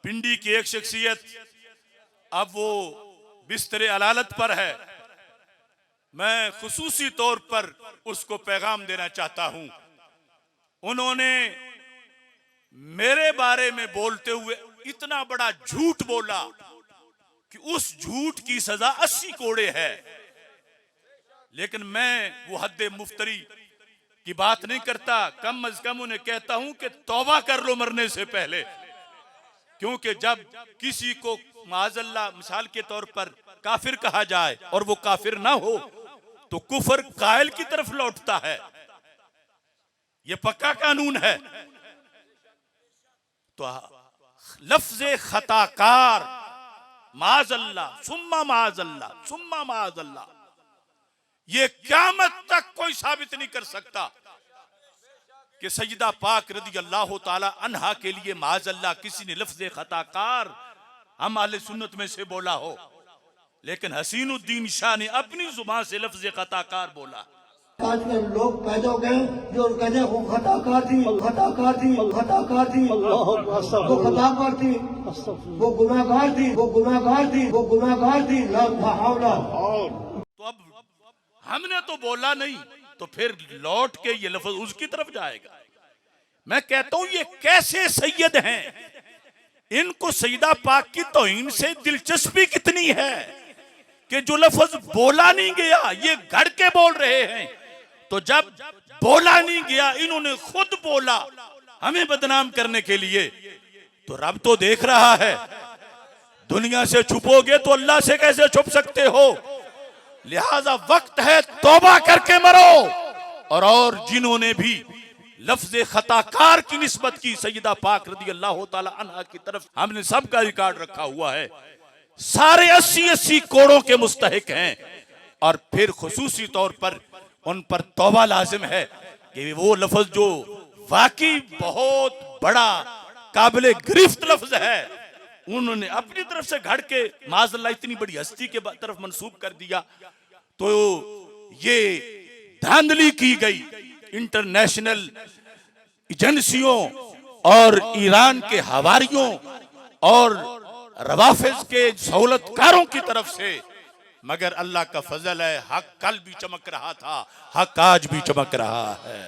पिंडी की एक शख्सियत अब वो बिस्तरे अदालत पर है। मैं खुसूसी तौर पर उसको पैगाम देना चाहता हूं। उन्होंने मेरे बारे में बोलते हुए इतना बड़ा झूठ बोला कि उस झूठ की सजा 80 कोड़े है। लेकिन मैं वो हद्दे मुफ्तरी की बात नहीं करता, कम अज कम उन्हें कहता हूं कि तौबा कर लो मरने से पहले। क्योंकि जब किसी को माज़अल्लाह मिसाल के तौर पर काफिर कहा जाए और वो काफिर ना हो तो कुफर कायल की तरफ लौटता है। ये पक्का कानून है। तो लफ्ज़े खताकार माज़अल्लाह सुम्मा माज़अल्लाह सुम्मा माज़अल्लाह, ये क़यामत तक कोई साबित नहीं कर सकता कि सैयदा पाक रज़ी अल्लाह ताला अन्हा के लिए माज़अल्लाह किसी ने लफ्ज़े खताकार हम अहले सुन्नत में से बोला हो। लेकिन हसीनुद्दीन शाह ने अपनी जुबान से लफ्ज़े खताकार बोला। आज के लोग पैदा हो गए जो कहते हैं वो खताकार थी, खताकार थी, खताकार थी, वो खताकार थी, वो गुनाहगार थी, वो गुनाहगार थी, वो गुनाहगार थी। तो अब हमने तो बोला नहीं, तो फिर लौट के ये लफ्ज उसकी तरफ जाएगा। मैं कहता हूं ये कैसे सैयद हैं, इनको सईदा पाक की तौहीन से दिलचस्पी कितनी है कि जो लफ्ज बोला नहीं गया ये गढ़ के बोल रहे हैं। तो जब बोला नहीं गया इन्होंने खुद बोला हमें बदनाम करने के लिए, तो रब तो देख रहा है। दुनिया से छुपोगे तो अल्लाह से कैसे छुप सकते हो। लिहाजा वक्त है तौबा करके मरो। और जिन्होंने भी लफ्ज़े खताकार की निस्बत की सैयदा पाक रज़ी अल्लाह ताला अन्हा की तरफ, हमने सबका रिकॉर्ड रखा हुआ है। सारे 80-80 कोड़ों के मुस्तहिक हैं। और फिर खुसूसी तौर पर उन पर तौबा लाजिम है कि वो लफ्ज जो वाकई बहुत बड़ा काबिल गिरफ्त लफ्ज है उन्होंने अपनी तरफ से घड़ के माज़अल्लाह इतनी बड़ी हस्ती के तरफ मंसूब कर दिया। तो ये धांधली की गई इंटरनेशनल एजेंसियों और ईरान के हवारियों और रवाफिज के सहूलतकारों की तरफ से। मगर अल्लाह का फजल है, हक कल भी चमक रहा था, हक आज भी चमक रहा है।